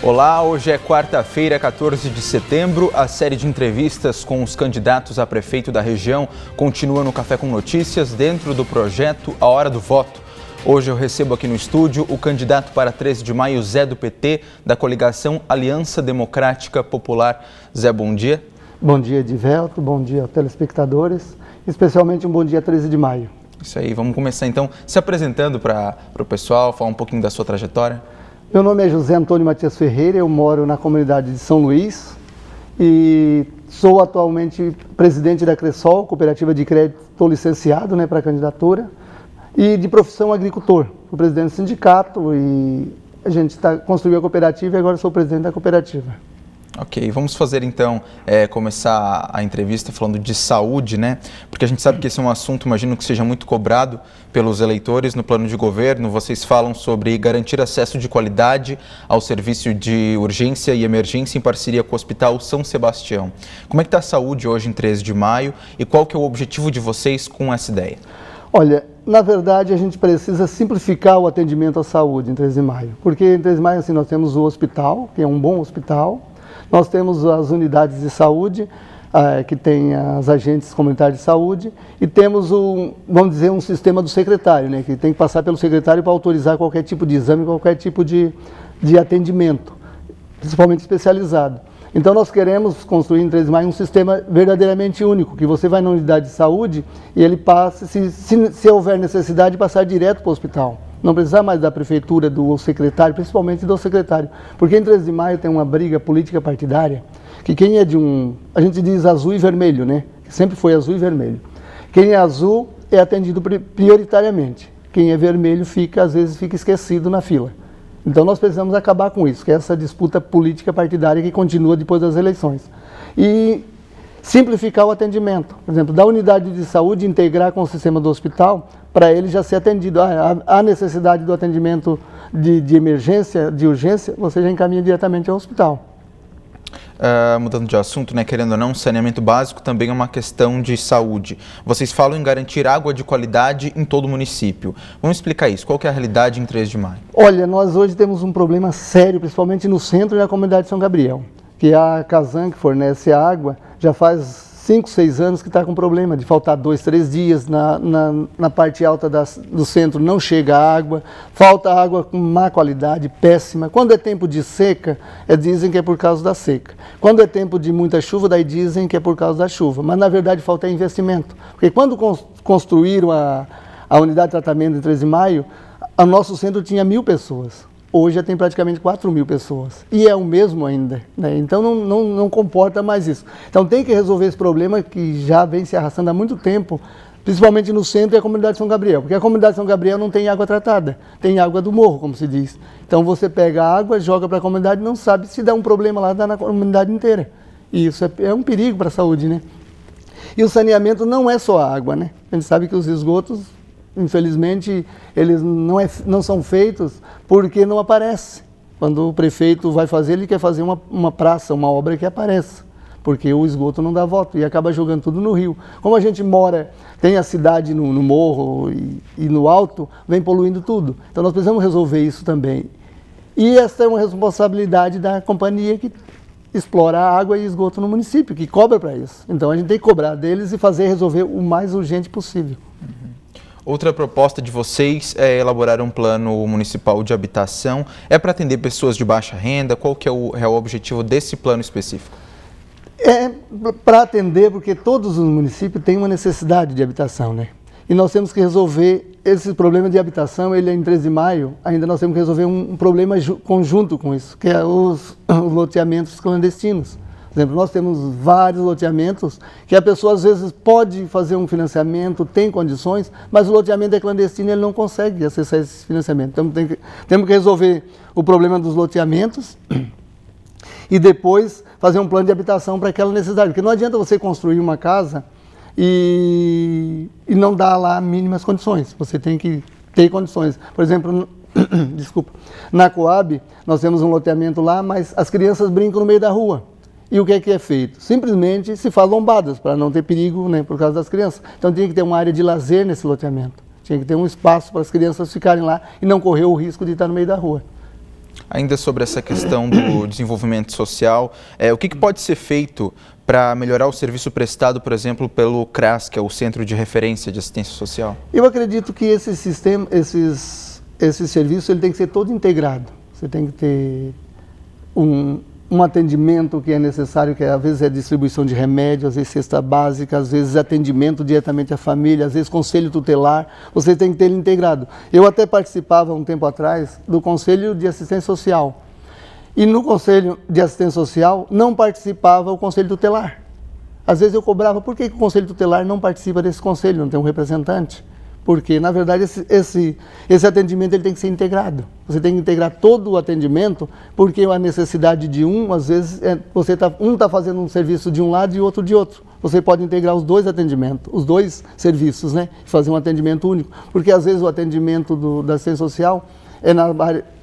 Olá, hoje é quarta-feira, 14 de setembro. A série de entrevistas com os candidatos a prefeito da região continua no Café com Notícias, dentro do projeto A Hora do Voto. Hoje eu recebo aqui no estúdio o candidato para 13 de maio, Zé do PT, da coligação Aliança Democrática Popular. Zé, bom dia. Bom dia, Edivelto. Bom dia, telespectadores. Especialmente um bom dia 13 de maio. Isso aí, vamos começar então se apresentando para o pessoal, falar um pouquinho da sua trajetória. Meu nome é José Antônio Matias Ferreira, eu moro na comunidade de São Luís e sou atualmente presidente da Cressol, cooperativa de crédito, estou licenciado para a candidatura, e de profissão agricultor. Sou presidente do sindicato e a gente construiu a cooperativa e agora sou presidente da cooperativa. Ok, vamos fazer então, começar a entrevista falando de saúde, né? Porque a gente sabe que esse é um assunto, imagino que seja muito cobrado pelos eleitores no plano de governo. Vocês falam sobre garantir acesso de qualidade ao serviço de urgência e emergência em parceria com o Hospital São Sebastião. Como é que está a saúde hoje em 13 de maio e qual que é o objetivo de vocês com essa ideia? Olha, na verdade a gente precisa simplificar o atendimento à saúde em 13 de maio, porque em 13 de maio assim, nós temos o hospital, que é um bom hospital. Nós temos as unidades de saúde, que tem as agentes comunitários de saúde, e temos, vamos dizer, um sistema do secretário, que tem que passar pelo secretário para autorizar qualquer tipo de exame, qualquer tipo de atendimento, principalmente especializado. Então nós queremos construir em 13 de maio um sistema verdadeiramente único, que você vai na unidade de saúde e ele passa, se houver necessidade, passar direto para o hospital. Não precisar mais da prefeitura, do secretário, principalmente do secretário. Porque em 13 de maio tem uma briga política partidária, que quem é a gente diz azul e vermelho, que sempre foi azul e vermelho. Quem é azul é atendido prioritariamente. Quem é vermelho às vezes fica esquecido na fila. Então nós precisamos acabar com isso, que é essa disputa política partidária que continua depois das eleições. E simplificar o atendimento. Por exemplo, da unidade de saúde integrar com o sistema do hospital para ele já ser atendido. A necessidade do atendimento de emergência, de urgência, você já encaminha diretamente ao hospital. Mudando de assunto, querendo ou não, saneamento básico também é uma questão de saúde. Vocês falam em garantir água de qualidade em todo o município. Vamos explicar isso. Qual que é a realidade em 13 de maio? Olha, nós hoje temos um problema sério, principalmente no centro e na comunidade de São Gabriel, que a Casan, que fornece a água, já faz 5, 6 anos que está com problema de faltar 2, 3 dias, na parte alta do centro não chega água, falta água com má qualidade, péssima. Quando é tempo de seca, dizem que é por causa da seca. Quando é tempo de muita chuva, daí dizem que é por causa da chuva. Mas na verdade falta investimento. Porque quando construíram a unidade de tratamento em 13 de maio, o nosso centro tinha 1.000 pessoas. Hoje já tem praticamente 4.000 pessoas. E é o mesmo ainda. Então não comporta mais isso. Então tem que resolver esse problema que já vem se arrastando há muito tempo, principalmente no centro e a comunidade de São Gabriel. Porque a comunidade de São Gabriel não tem água tratada, tem água do morro, como se diz. Então você pega a água, joga para a comunidade e não sabe se dá um problema lá, dá na comunidade inteira. E isso é um perigo para a saúde, E o saneamento não é só a água, A gente sabe que os esgotos, infelizmente, eles não são feitos porque não aparece. Quando o prefeito vai fazer, ele quer fazer uma praça, uma obra que apareça, porque o esgoto não dá voto e acaba jogando tudo no rio. Como a gente tem a cidade no morro e no alto, vem poluindo tudo. Então nós precisamos resolver isso também. E essa é uma responsabilidade da companhia que explora a água e esgoto no município, que cobra para isso. Então a gente tem que cobrar deles e resolver o mais urgente possível. Outra proposta de vocês é elaborar um plano municipal de habitação. É para atender pessoas de baixa renda? Qual que é o real objetivo desse plano específico? É para atender, porque todos os municípios têm uma necessidade de habitação, E nós temos que resolver esse problema de habitação, ele é em 13 de maio, ainda nós temos que resolver um problema conjunto com isso, que é os loteamentos clandestinos. Por exemplo, nós temos vários loteamentos que a pessoa às vezes pode fazer um financiamento, tem condições, mas o loteamento é clandestino e ele não consegue acessar esse financiamento. Então temos que resolver o problema dos loteamentos e depois fazer um plano de habitação para aquela necessidade. Porque não adianta você construir uma casa e não dar lá mínimas condições. Você tem que ter condições. Por exemplo, na Coab nós temos um loteamento lá, mas as crianças brincam no meio da rua. E o que é feito? Simplesmente se faz lombadas, para não ter perigo por causa das crianças. Então tinha que ter uma área de lazer nesse loteamento. Tinha que ter um espaço para as crianças ficarem lá e não correr o risco de estar no meio da rua. Ainda sobre essa questão do desenvolvimento social, o que pode ser feito para melhorar o serviço prestado, por exemplo, pelo CRAS, que é o Centro de Referência de Assistência Social? Eu acredito que esse sistema, esse serviço, ele tem que ser todo integrado. Você tem que ter um atendimento que é necessário, que às vezes é distribuição de remédio, às vezes cesta básica, às vezes atendimento diretamente à família, às vezes conselho tutelar, você tem que ter ele integrado. Eu até participava um tempo atrás do Conselho de Assistência Social, e no Conselho de Assistência Social não participava o Conselho Tutelar. Às vezes eu cobrava, por que o Conselho Tutelar não participa desse conselho, não tem um representante? Porque, na verdade, esse atendimento ele tem que ser integrado. Você tem que integrar todo o atendimento, porque a necessidade de às vezes, um está fazendo um serviço de um lado e outro de outro. Você pode integrar os dois atendimentos, os dois serviços, né? Fazer um atendimento único. Porque, às vezes, o atendimento da assistência social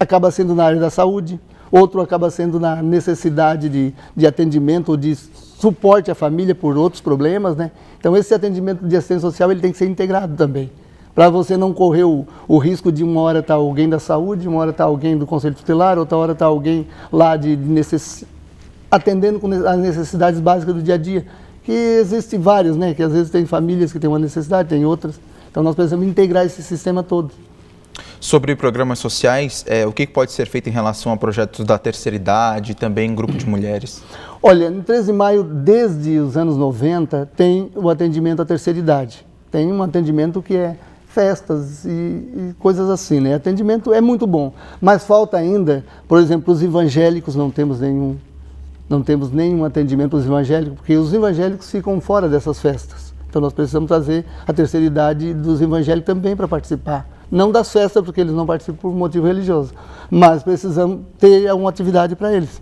acaba sendo na área da saúde, outro acaba sendo na necessidade de atendimento ou de suporte à família por outros problemas, né? Então, esse atendimento de assistência social ele tem que ser integrado também, para você não correr o risco de uma hora estar alguém da saúde, uma hora estar alguém do Conselho Tutelar, outra hora estar alguém lá atendendo com as necessidades básicas do dia a dia, que existem várias, né? Que às vezes tem famílias que têm uma necessidade, tem outras. Então, nós precisamos integrar esse sistema todo. Sobre programas sociais, o que pode ser feito em relação a projetos da terceira idade e também grupo de mulheres? Olha, no 13 de maio, desde os anos 90, tem o atendimento à terceira idade. Tem um atendimento que é festas e coisas assim, né? Atendimento é muito bom, mas falta ainda, por exemplo, os evangélicos, não temos nenhum atendimento para os evangélicos, porque os evangélicos ficam fora dessas festas. Então nós precisamos trazer a terceira idade dos evangélicos também para participar. Não das festas, porque eles não participam por motivo religioso, mas precisamos ter alguma atividade para eles,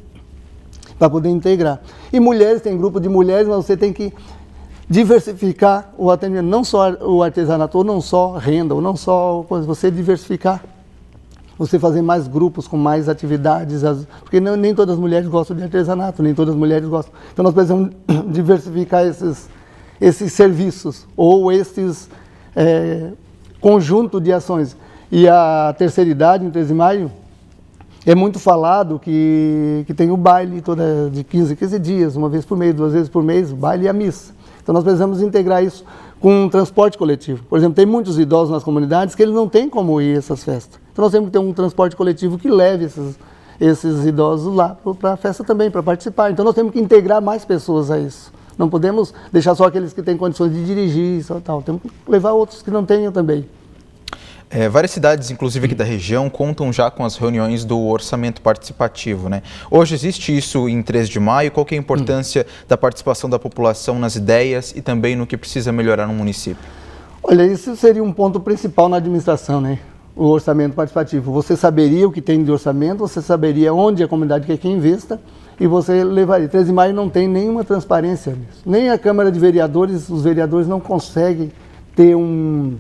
para poder integrar. E mulheres, tem grupo de mulheres, mas você tem que diversificar o atendimento, não só o artesanato, ou não só renda, ou não só coisa, você diversificar, você fazer mais grupos com mais atividades, porque nem todas as mulheres gostam de artesanato, nem todas as mulheres gostam. Então nós precisamos diversificar esses serviços, ou esses conjunto de ações. E a terceira idade, em 13 de maio, é muito falado que tem o baile de 15 dias, uma vez por mês, 2 vezes por mês, o baile e a missa. Então nós precisamos integrar isso com um transporte coletivo. Por exemplo, tem muitos idosos nas comunidades que eles não têm como ir a essas festas. Então nós temos que ter um transporte coletivo que leve esses idosos lá para a festa também, para participar. Então nós temos que integrar mais pessoas a isso. Não podemos deixar só aqueles que têm condições de dirigir, só tal. Temos que levar outros que não tenham também. Várias cidades, inclusive aqui da região, contam já com as reuniões do orçamento participativo, né? Hoje existe isso em 13 de maio. Qual que é a importância da participação da população nas ideias e também no que precisa melhorar no município? Olha, isso seria um ponto principal na administração, né? O orçamento participativo. Você saberia o que tem de orçamento, você saberia onde a comunidade quer que investa e você levaria. 13 de maio não tem nenhuma transparência nisso. Nem a Câmara de Vereadores, os vereadores não conseguem ter um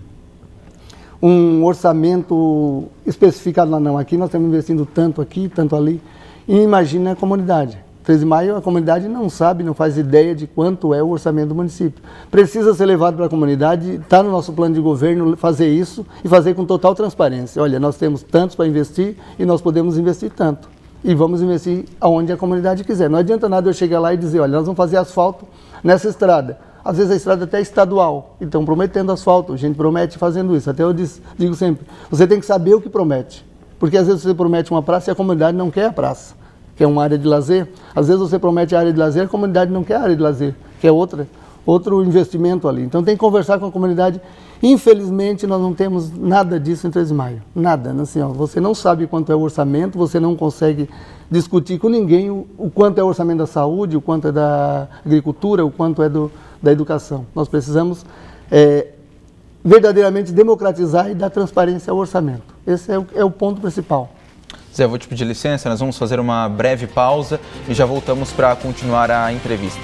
orçamento especificado lá, não. Aqui nós estamos investindo tanto aqui, tanto ali. E imagina a comunidade. 13 de maio a comunidade não sabe, não faz ideia de quanto é o orçamento do município. Precisa ser levado para a comunidade, está no nosso plano de governo fazer isso e fazer com total transparência. Olha, nós temos tantos para investir e nós podemos investir tanto. E vamos investir aonde a comunidade quiser. Não adianta nada eu chegar lá e dizer, olha, nós vamos fazer asfalto nessa estrada. Às vezes a estrada até é estadual, e estão prometendo asfalto, a gente promete fazendo isso. Até eu digo sempre, você tem que saber o que promete. Porque às vezes você promete uma praça e a comunidade não quer a praça, que é uma área de lazer. Às vezes você promete a área de lazer e a comunidade não quer a área de lazer, que é outro investimento ali. Então tem que conversar com a comunidade. Infelizmente nós não temos nada disso em 13 de maio, nada. Assim, você não sabe quanto é o orçamento, você não consegue discutir com ninguém o quanto é o orçamento da saúde, o quanto é da agricultura, o quanto é da educação. Nós precisamos verdadeiramente democratizar e dar transparência ao orçamento. Esse é o ponto principal. Zé, eu vou te pedir licença, nós vamos fazer uma breve pausa e já voltamos para continuar a entrevista.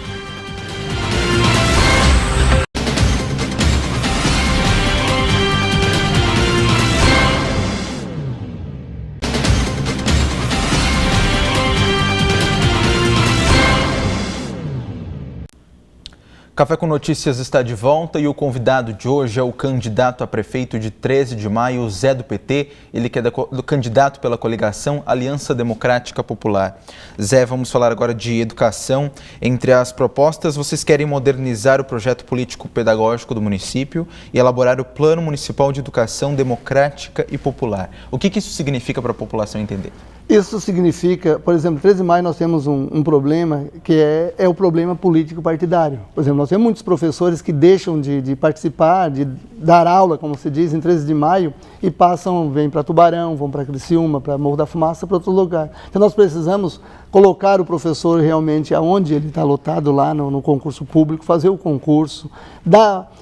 Café com Notícias está de volta e o convidado de hoje é o candidato a prefeito de 13 de maio, Zé do PT. Ele que é do candidato pela coligação Aliança Democrática Popular. Zé, vamos falar agora de educação. Entre as propostas, vocês querem modernizar o projeto político-pedagógico do município e elaborar o Plano Municipal de Educação Democrática e Popular. O que isso significa para a população entender? Isso significa, por exemplo, 13 de maio nós temos um problema que é o problema político partidário. Por exemplo, nós temos muitos professores que deixam de participar, de dar aula, como se diz, em 13 de maio e vêm para Tubarão, vão para Criciúma, para Morro da Fumaça, para outro lugar. Então nós precisamos colocar o professor realmente aonde ele está lotado lá no concurso público, fazer o concurso,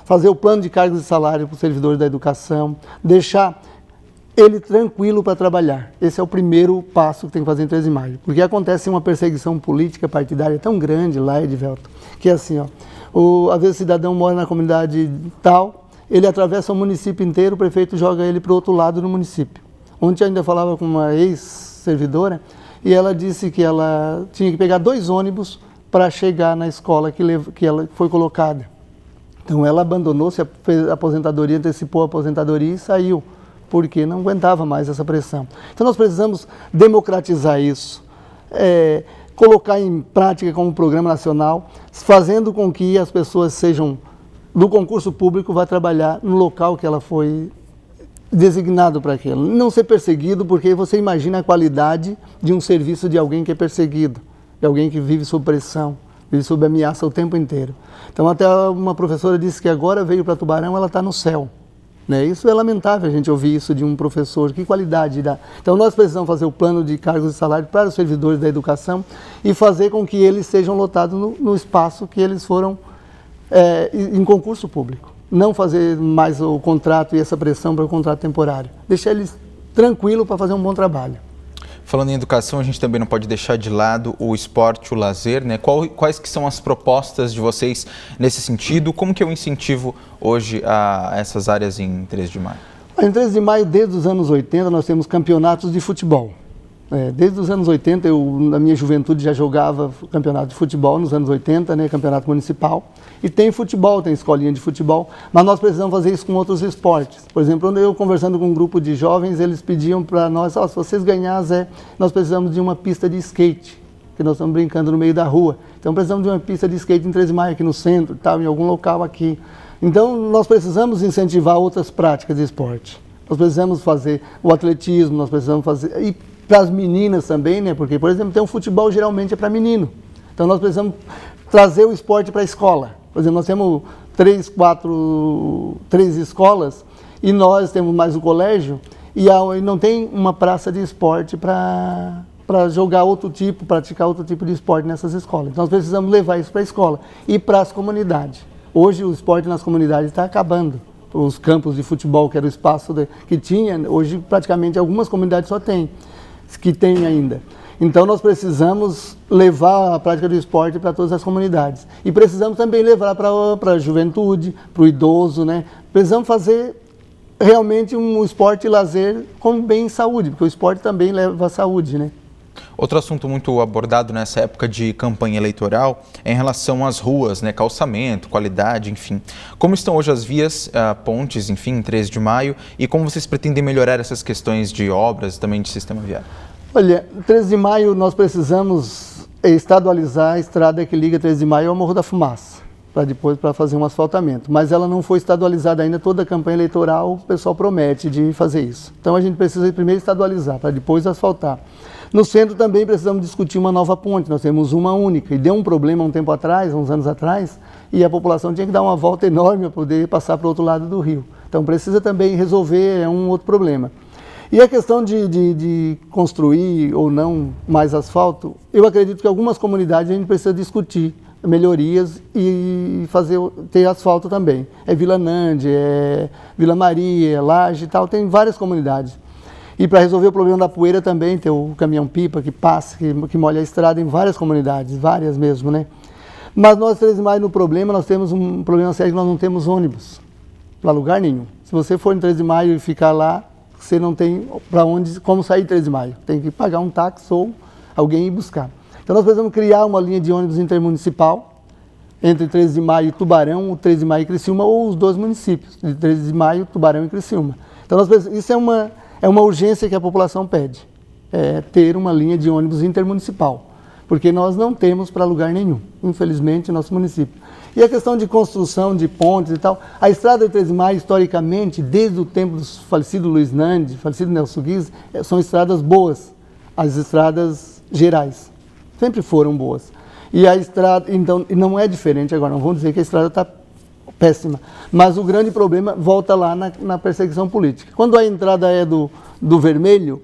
fazer o plano de cargos e salário para os servidores da educação, deixar ele tranquilo para trabalhar. Esse é o primeiro passo que tem que fazer em 13 de maio. Porque acontece uma perseguição política partidária tão grande lá, Edvelton, que é assim, às vezes o cidadão mora na comunidade tal, ele atravessa o município inteiro, o prefeito joga ele para o outro lado do município. Ontem eu ainda falava com uma ex-servidora e ela disse que ela tinha que pegar 2 ônibus para chegar na escola que ela foi colocada. Então ela abandonou-se, fez a aposentadoria, antecipou a aposentadoria e saiu, porque não aguentava mais essa pressão. Então nós precisamos democratizar isso, colocar em prática como programa nacional, fazendo com que as pessoas sejam do concurso público, vá trabalhar no local que ela foi designado para aquilo. Não ser perseguido, porque você imagina a qualidade de um serviço de alguém que é perseguido, de alguém que vive sob pressão, vive sob ameaça o tempo inteiro. Então até uma professora disse que agora veio para Tubarão, ela está no céu. Isso é lamentável a gente ouvir isso de um professor, que qualidade dá. Então nós precisamos fazer o plano de cargos e salário para os servidores da educação e fazer com que eles sejam lotados no espaço que eles foram em concurso público. Não fazer mais o contrato e essa pressão para o contrato temporário. Deixar eles tranquilos para fazer um bom trabalho. Falando em educação, a gente também não pode deixar de lado o esporte, o lazer, né? Quais que são as propostas de vocês nesse sentido? Como que é o incentivo hoje a essas áreas em 13 de maio? Em 13 de maio, desde os anos 80, nós temos campeonatos de futebol. Desde os anos 80, eu na minha juventude já jogava campeonato de futebol, nos anos 80, campeonato municipal. E tem futebol, tem escolinha de futebol, mas nós precisamos fazer isso com outros esportes. Por exemplo, eu conversando com um grupo de jovens, eles pediam para nós, se vocês ganharem, Zé, nós precisamos de uma pista de skate, que nós estamos brincando no meio da rua. Então precisamos de uma pista de skate em 13 de maio, aqui no centro, em algum local aqui. Então nós precisamos incentivar outras práticas de esporte. Nós precisamos fazer o atletismo, nós precisamos fazer... E para as meninas também, porque, por exemplo, tem um futebol geralmente é para menino. Então nós precisamos trazer o esporte para a escola. Por exemplo, nós temos 3 escolas e nós temos mais o colégio e não tem uma praça de esporte para jogar praticar outro tipo de esporte nessas escolas. Então nós precisamos levar isso para a escola e para as comunidades. Hoje o esporte nas comunidades está acabando. Os campos de futebol, que era o espaço que tinha, hoje praticamente algumas comunidades só tem, que tem ainda. Então nós precisamos levar a prática do esporte para todas as comunidades. E precisamos também levar para a juventude, para o idoso, Precisamos fazer realmente um esporte e lazer com bem saúde, porque o esporte também leva à saúde, Outro assunto muito abordado nessa época de campanha eleitoral é em relação às ruas, calçamento, qualidade, enfim. Como estão hoje as vias, pontes, enfim, em 13 de maio, e como vocês pretendem melhorar essas questões de obras e também de sistema viário? Olha, 13 de maio nós precisamos estadualizar a estrada que liga 13 de maio ao Morro da Fumaça, para fazer um asfaltamento. Mas ela não foi estadualizada ainda, toda a campanha eleitoral o pessoal promete de fazer isso. Então a gente precisa primeiro estadualizar, para depois asfaltar. No centro também precisamos discutir uma nova ponte, nós temos uma única, e deu um problema uns anos atrás, e a população tinha que dar uma volta enorme para poder passar para o outro lado do rio. Então precisa também resolver um outro problema. E a questão de construir ou não mais asfalto, eu acredito que algumas comunidades a gente precisa discutir melhorias e ter asfalto também. Vila Nande, Vila Maria, Laje e tal, tem várias comunidades. E para resolver o problema da poeira também, tem o caminhão-pipa que passa, que molha a estrada em várias comunidades, várias mesmo, Mas nós, 13 de maio, no problema, nós temos um problema sério que nós não temos ônibus para lugar nenhum. Se você for em 13 de maio e ficar lá, você não tem como sair 13 de maio. Tem que pagar um táxi ou alguém ir buscar. Então nós precisamos criar uma linha de ônibus intermunicipal entre 13 de Maio e Tubarão, o 13 de Maio e Criciúma, ou os dois municípios, de 13 de Maio, Tubarão e Criciúma. Então, isso é uma urgência que a população pede, ter uma linha de ônibus intermunicipal, porque nós não temos para lugar nenhum, infelizmente, no nosso município. E a questão de construção de pontes e tal, a estrada de 13 de Maio, historicamente, desde o tempo do falecido Luiz Nandi, falecido Nelson Guiz, são estradas boas, as estradas gerais, sempre foram boas. E a estrada, então, não é diferente agora, não vamos dizer que a estrada está péssima, mas o grande problema volta lá na perseguição política. Quando a entrada é do vermelho,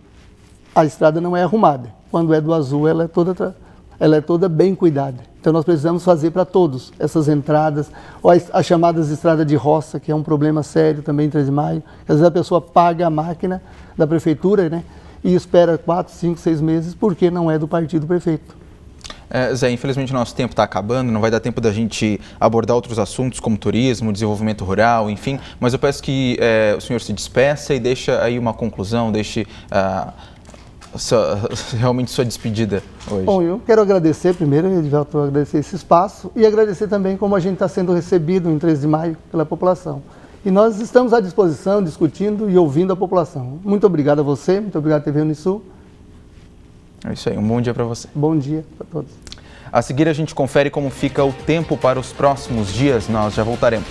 a estrada não é arrumada. Quando é do azul, ela é toda bem cuidada. Então nós precisamos fazer para todos essas entradas, ou as chamadas estradas de roça, que é um problema sério também em 13 de Maio. Às vezes a pessoa paga a máquina da prefeitura, né, e espera 4, 5, 6 meses porque não é do partido prefeito. Zé, infelizmente o nosso tempo está acabando, não vai dar tempo da gente abordar outros assuntos como turismo, desenvolvimento rural, enfim, mas eu peço que o senhor se despeça e deixe aí uma conclusão, deixe realmente sua despedida hoje. Bom, eu quero agradecer primeiro, Edivaldo, agradecer esse espaço e agradecer também como a gente está sendo recebido em 13 de Maio pela população. E nós estamos à disposição, discutindo e ouvindo a população. Muito obrigado a você, muito obrigado à TV Unisul. É isso aí, um bom dia para você. Bom dia para todos. A seguir a gente confere como fica o tempo para os próximos dias, nós já voltaremos.